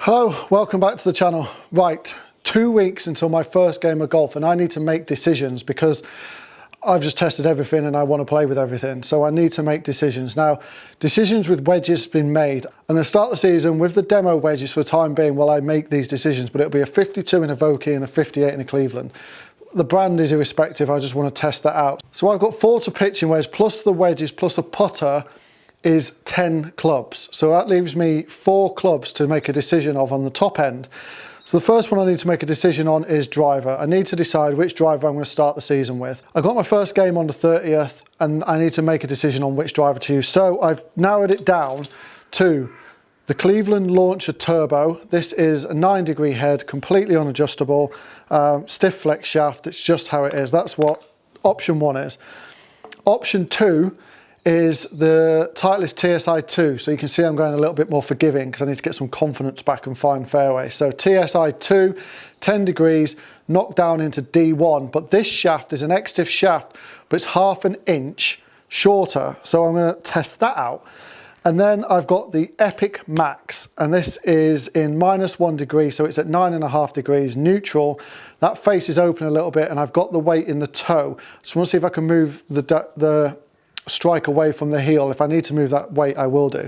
Hello, welcome back to the channel. Right, 2 weeks until my first game of golf and I need to make decisions because I've just tested everything and I want to play with everything. So I need to make decisions. Now, decisions with wedges have been made. I'm going to start the season with the demo wedges for the time being while I make these decisions, but it'll be a 52 in a Vokey and a 58 in a Cleveland. The brand is irrespective, I just want to test that out. So I've got 4 to pitching wedge plus the wedges plus a putter is 10 clubs. So that leaves me 4 clubs to make a decision of on the top end. So the first one I need to make a decision on is driver. I need to decide which driver I'm going to start the season with. I got my first game on the 30th and I need to make a decision on which driver to use. So I've narrowed it down to the Cleveland Launcher Turbo. This is a 9-degree head, completely unadjustable, stiff flex shaft. It's just how it is. That's what option 1 is. Option 2 is the Titleist TSI 2. So you can see I'm going a little bit more forgiving because I need to get some confidence back and find fairway. So TSI 2, 10 degrees, knocked down into D1, but this shaft is an X-Diff shaft, but it's half an inch shorter. So I'm going to test that out. And then I've got the Epic Max, and this is in -1 degree, so it's at 9.5 degrees, neutral. That face is open a little bit, and I've got the weight in the toe. So I want to see if I can move the strike away from the heel. If I need to move that weight, I will do.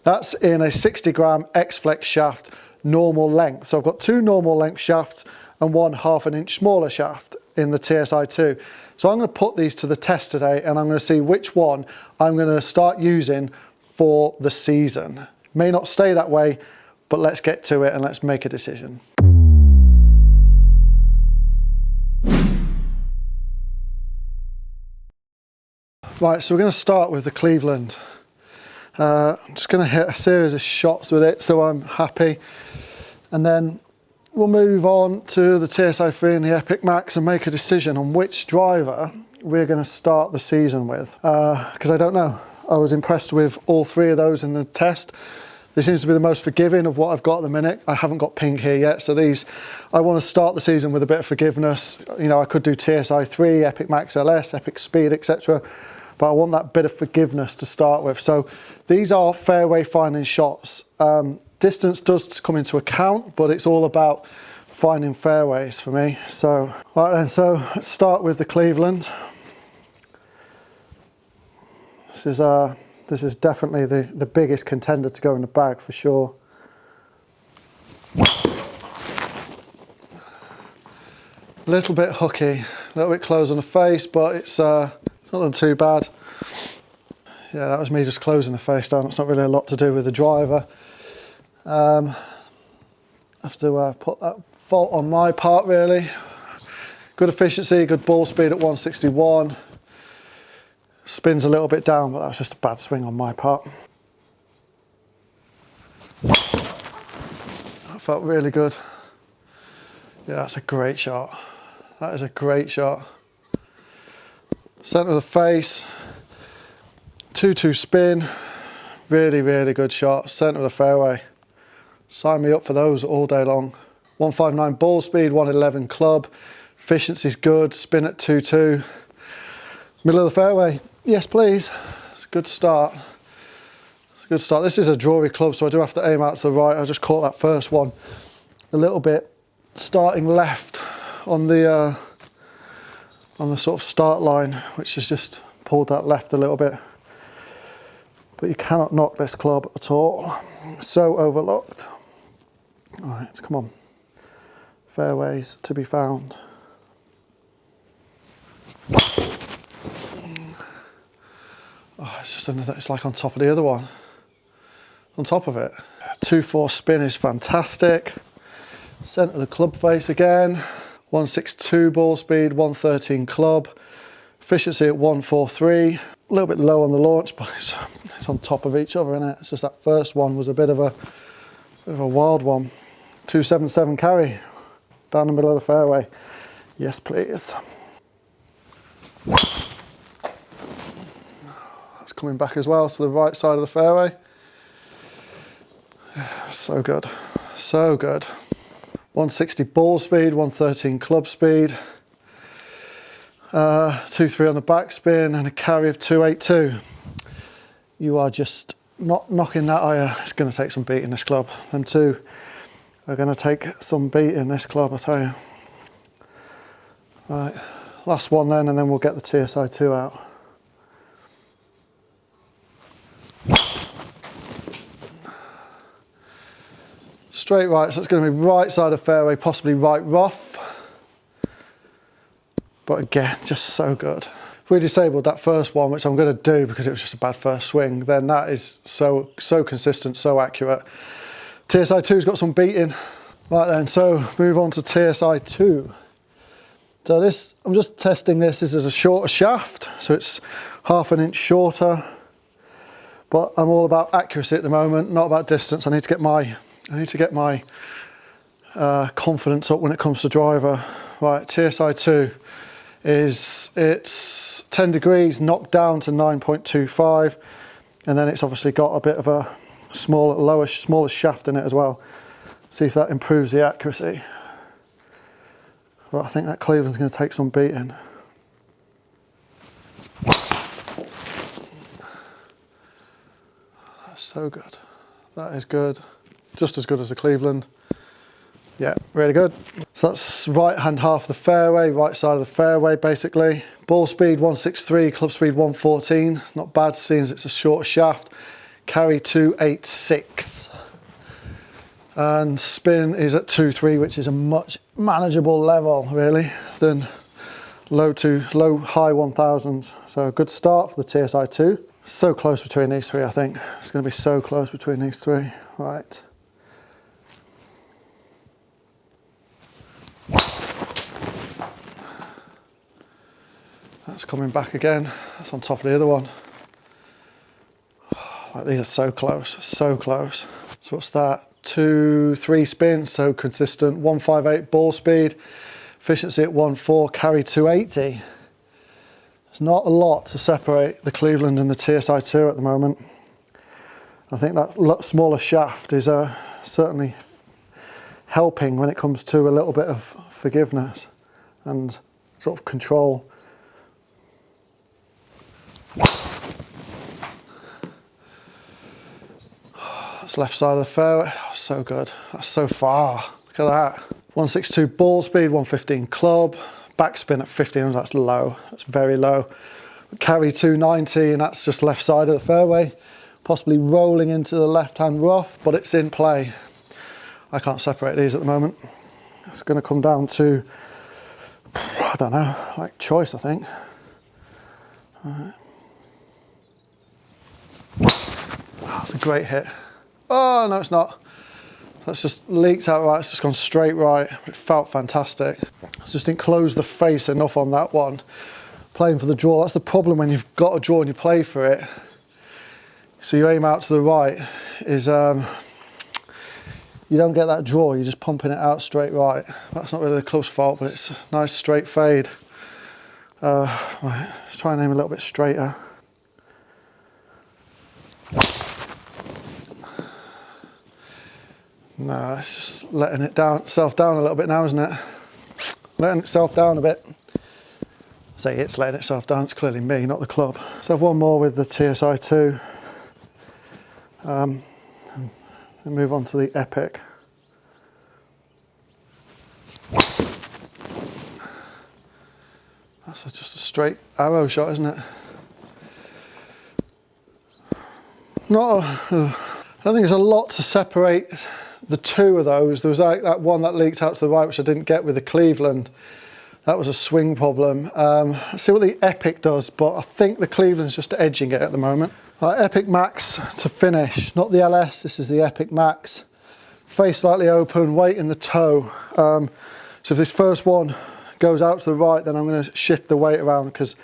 That's in a 60 gram X-Flex shaft, normal length. So I've got 2 normal length shafts and 1 half an inch smaller shaft in the TSI 2. So I'm going to put these to the test today and I'm going to see which one I'm going to start using for the season. May not stay that way, but let's get to it and let's make a decision. Right, so we're going to start with the Cleveland. I'm just going to hit a series of shots with it so I'm happy. And then we'll move on to the TSI 3 and the Epic Max and make a decision on which driver we're going to start the season with. Because I don't know. I was impressed with all 3 of those in the test. This seems to be the most forgiving of what I've got at the minute. I haven't got ping here yet, so these, I want to start the season with a bit of forgiveness. You know, I could do TSI 3, Epic Max LS, Epic Speed, etc. But I want that bit of forgiveness to start with. So these are fairway finding shots. Distance does come into account, but it's all about finding fairways for me. So, right then, so let's start with the Cleveland. This is definitely the biggest contender to go in the bag for sure. A little bit hooky, a little bit close on the face, but it's not done too bad. Yeah, that was me just closing the face down. It's not really a lot to do with the driver. I have to put that fault on my part really. Good efficiency, good ball speed at 161. Spins a little bit down, but that's just a bad swing on my part. That felt really good. Yeah, that's a great shot. That is a great shot. Centre of the face, 2-2 spin, really, really good shot. Centre of the fairway. Sign me up for those all day long. 159 ball speed, 111 club. Efficiency's good, spin at 2-2. Middle of the fairway, yes please. It's a good start. It's a good start. This is a drawy club, so I do have to aim out to the right. I just caught that first one a little bit starting left on the sort of start line, which has just pulled that left a little bit. But you cannot knock this club at all. So overlooked. All right, come on. Fairways to be found. Oh, it's just another, it's like on top of the other one. On top of it. 2-4 spin is fantastic. Centre of the club face again. 162 ball speed, 113 club. Efficiency at 143. A little bit low on the launch, but it's on top of each other, isn't it? It's just that first one was a bit of a wild one. 277 carry down the middle of the fairway. Yes, please. That's coming back as well to the right side of the fairway. So good, so good. 160 ball speed, 113 club speed. 2-3 on the backspin and a carry of 282. You are just not knocking that, are you? It's going to take some beating this club. Them two are going to take some beating, this club, I tell you. Right, last one then, and then we'll get the TSI2 out. Straight right, so it's going to be right side of fairway, possibly right rough. But again, just so good. If we disabled that first one, which I'm going to do because it was just a bad first swing, then that is so consistent, so accurate. TSI2's got some beating. Right then, so move on to TSI2. So this, I'm just testing this. This is a shorter shaft, so it's ½ an inch shorter. But I'm all about accuracy at the moment, not about distance. I need to get my confidence up when it comes to driver. Right, TSI2 it's 10 degrees knocked down to 9.25, and then it's obviously got a bit of a smaller shaft in it as well. See if that improves the accuracy. But I think that Cleveland's going to take some beating. That's so good. That is good. Just as good as the Cleveland. Yeah, really good. So that's right hand half of the fairway, right side of the fairway basically. Ball speed 163, club speed 114. Not bad seeing as it's a shorter shaft. Carry 286. And spin is at 2.3, which is a much manageable level really than low high 1000s. So a good start for the TSI2. So close between these three, I think. It's going to be so close between these three. Right. That's coming back again. That's on top of the other one. Like, these are so close, so close. So what's that? 2-3 spin, so consistent. 158 ball speed, efficiency at 1.4, carry 280. There's not a lot to separate the Cleveland and the TSI2 at the moment. I think that smaller shaft is certainly helping when it comes to a little bit of forgiveness and sort of control. That's left side of the fairway. Oh, so good. That's so far. Look at that. 162 ball speed, 115 club. Backspin at 15, that's low. That's very low. Carry 290, and that's just left side of the fairway. Possibly rolling into the left-hand rough, but it's in play. I can't separate these at the moment. It's going to come down to, I don't know, like choice, I think. Right. Oh, that's a great hit. Oh, no, it's not. That's just leaked out right. It's just gone straight right. It felt fantastic. It's just didn't close the face enough on that one. Playing for the draw. That's the problem when you've got a draw and you play for it. So you aim out to the right is you don't get that draw. You're just pumping it out straight right. That's not really the club's fault, but it's a nice straight fade. Right, let's try and aim a little bit straighter. No, it's just letting itself down a little bit now, isn't it? Letting itself down a bit. I say it's letting itself down, it's clearly me, not the club. So I have one more with the TSI2. And move on to the Epic. That's just a straight arrow shot, isn't it? I don't think there's a lot to separate the two of those. There was like that one that leaked out to the right, which I didn't get with the Cleveland. That was a swing problem. Let's see what the Epic does, but I think the Cleveland's just edging it at the moment. Right, Epic Max to finish, not the LS, this is the Epic Max. Face slightly open, weight in the toe. So if this first one goes out to the right, then I'm going to shift the weight around because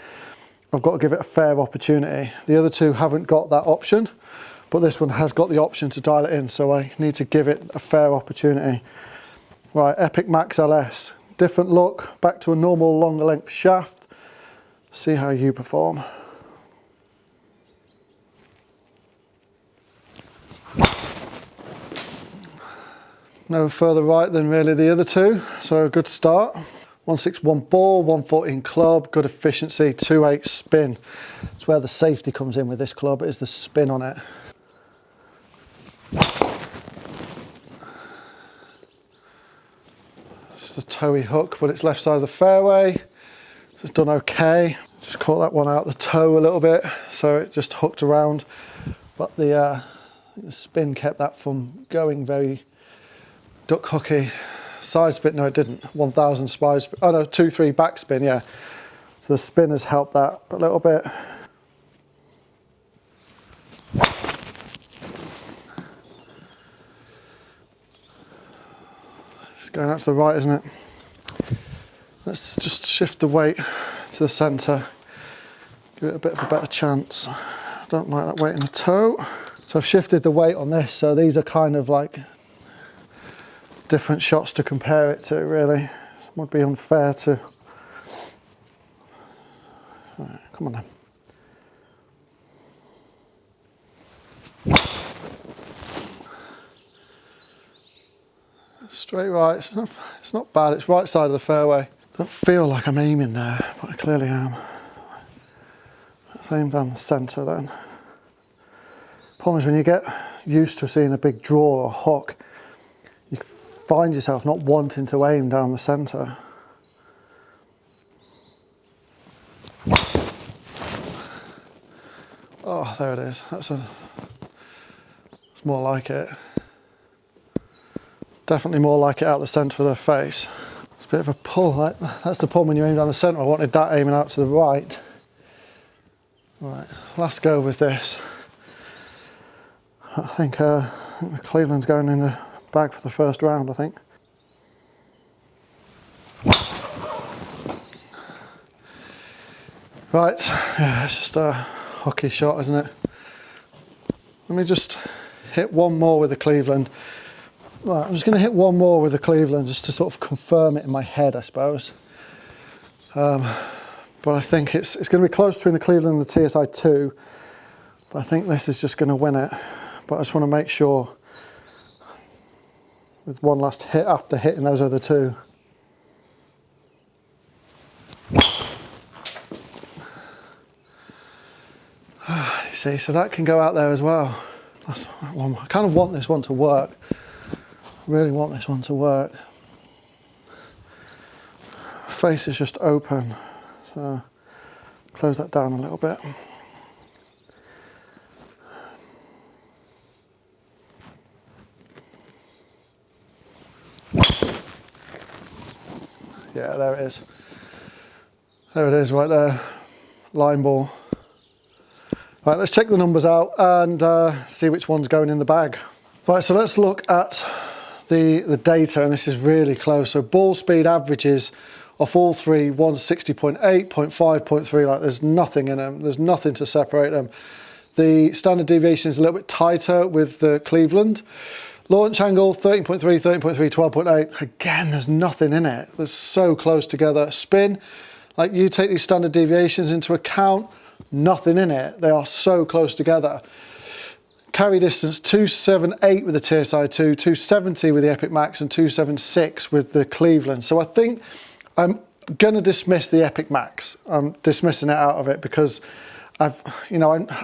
I've got to give it a fair opportunity. The other two haven't got that option, but this one has got the option to dial it in, so I need to give it a fair opportunity. Right, Epic Max LS. Different look, back to a normal longer length shaft. See how you perform. No further right than really the other two, so a good start. 161 ball, 114 club, good efficiency, 2.8 spin. That's where the safety comes in with this club, is the spin on it. just a toey hook, but it's left side of the fairway. So it's done okay. Just caught that one out the toe a little bit, so it just hooked around. But the spin kept that from going very duck hooky. Side spin, no it didn't. 1000 spine spin, oh no, 2-3 backspin, yeah. So the spin has helped that a little bit. It's going out to the right, isn't it? Let's just shift the weight to the centre. Give it a bit of a better chance. I don't like that weight in the toe. So I've shifted the weight on this, so these are kind of like different shots to compare it to, really. It would be unfair to... Right, come on then. Straight right, it's not bad, it's right side of the fairway. Don't feel like I'm aiming there, but I clearly am. Let's aim down the centre then. Problem is when you get used to seeing a big draw or hook, you find yourself not wanting to aim down the centre. Oh, there it is. It's more like it. Definitely more like it out the centre of the face. It's a bit of a pull. That's the problem when you aim down the centre. I wanted that aiming out to the right. Right, last go with this. I think Cleveland's going in the bag for the first round, I think. Right, yeah, it's just a hockey shot, isn't it? Let me just hit one more with the Cleveland. Right, I'm just going to hit one more with the Cleveland just to sort of confirm it in my head, I suppose. But I think it's going to be close between the Cleveland and the TSI 2. But I think this is just going to win it. But I just want to make sure with one last hit after hitting those other two. You see, so that can go out there as well. That's one. I kind of want this one to work. Really want this one to work. Face is just open, so close that down a little bit. Yeah, there it is. There it is, right there. Line ball. Right, let's check the numbers out and see which one's going in the bag. Right, so let's look at the data, and this is really close. So ball speed averages off all three, 160.8, 0.5, 0.3, like there's nothing in them. There's nothing to separate them. The standard deviation is a little bit tighter with the Cleveland. Launch angle, 13.3, 13.3, 12.8. Again, there's nothing in it. They're so close together. Spin, like you take these standard deviations into account, nothing in it. They are so close together. Carry distance 278 with the TSI 2, 270 with the Epic Max, and 276 with the Cleveland. So I think I'm going to dismiss the Epic Max. I'm dismissing it out of it because I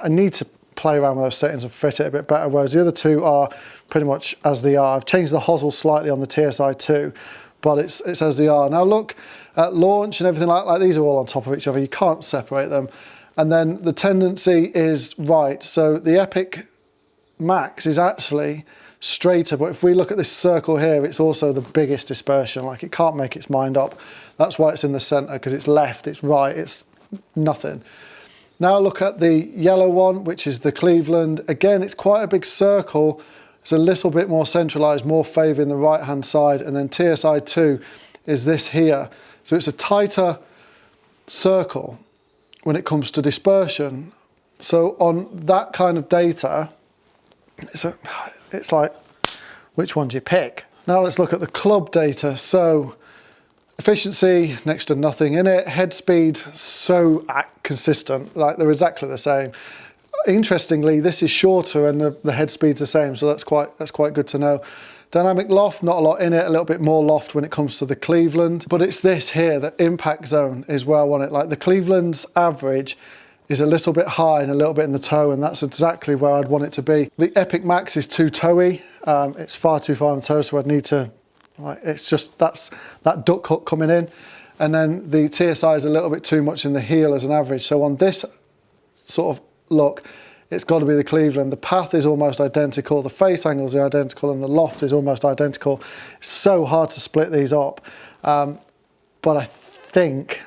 need to play around with those settings and fit it a bit better, whereas the other two are pretty much as they are. I've changed the hosel slightly on the TSI 2, but it's as they are. Now look at launch and everything like these are all on top of each other. You can't separate them. And then the tendency is right. So the Epic Max is actually straighter, but if we look at this circle here, it's also the biggest dispersion. Like it can't make its mind up. That's why it's in the center, because it's left, it's right, it's nothing. Now look at the yellow one, which is the Cleveland. Again, it's quite a big circle. It's a little bit more centralized, more favoring the right hand side. And then TSI 2 is this here. So it's a tighter circle when it comes to dispersion. So on that kind of data, it's like, which one do you pick? Now let's look at the club data. So efficiency, next to nothing in it. Head speed, so consistent, like they're exactly the same. Interestingly, this is shorter and the head speed's the same, so that's quite good to know. Dynamic loft, not a lot in it, a little bit more loft when it comes to the Cleveland, but it's this here, the impact zone is where I want it. Like the Cleveland's average is a little bit high and a little bit in the toe, and that's exactly where I'd want it to be. The Epic Max is too toey. It's far too far on the toe, so I'd need to Right, it's just that duck hook coming in, and then the TSI is a little bit too much in the heel as an average. So on this sort of look, it's got to be the Cleveland. The path is almost identical, the face angles are identical, and the loft is almost identical. It's so hard to split these up, but I think,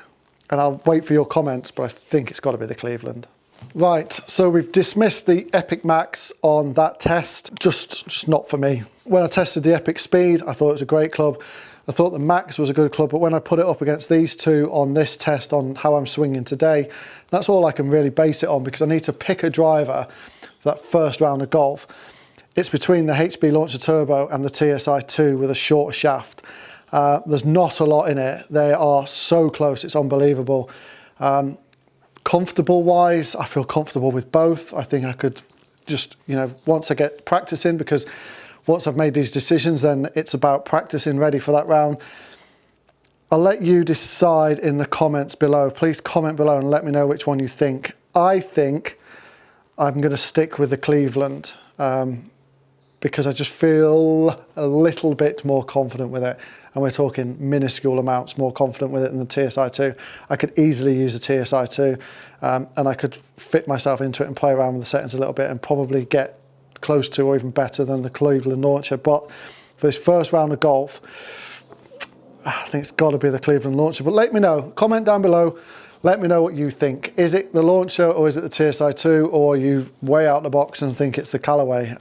and I'll wait for your comments, but I think it's got to be the Cleveland. Right, so we've dismissed the Epic Max on that test, just not for me. When I tested the Epic Speed, I thought it was a great club. I thought the Max was a good club, but when I put it up against these two on this test on how I'm swinging today, that's all I can really base it on, because I need to pick a driver for that first round of golf. It's between the HB Launcher Turbo and the TSI2 with a shorter shaft. There's not a lot in it. They are so close, it's unbelievable. Comfortable wise, I feel comfortable with both. I think I could just, you know, once I get practicing, because once I've made these decisions, then it's about practicing ready for that round. I'll let you decide in the comments below. Please comment below and let me know which one you think. I think I'm going to stick with the Cleveland because I just feel a little bit more confident with it. And we're talking minuscule amounts more confident with it than the TSI2. I could easily use a TSI2 and I could fit myself into it and play around with the settings a little bit and probably get close to or even better than the Cleveland Launcher. But for this first round of golf, I think it's got to be the Cleveland Launcher. But let me know, comment down below, let me know what you think. Is it the Launcher or is it the TSI2, or are you way out the box and think it's the Callaway?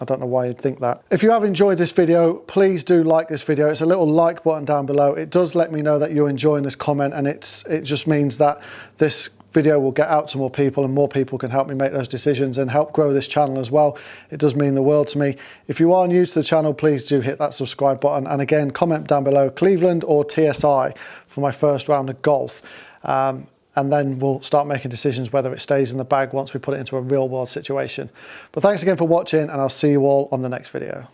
I don't know why you'd think that. If you have enjoyed this video, please do like this video. It's a little like button down below. It does let me know that you're enjoying this comment, and it just means that this video will get out to more people and more people can help me make those decisions and help grow this channel as well. It does mean the world to me. If you are new to the channel, please do hit that subscribe button. And again, comment down below Cleveland or TSI for my first round of golf. And then we'll start making decisions whether it stays in the bag once we put it into a real world situation. But thanks again for watching, and I'll see you all on the next video.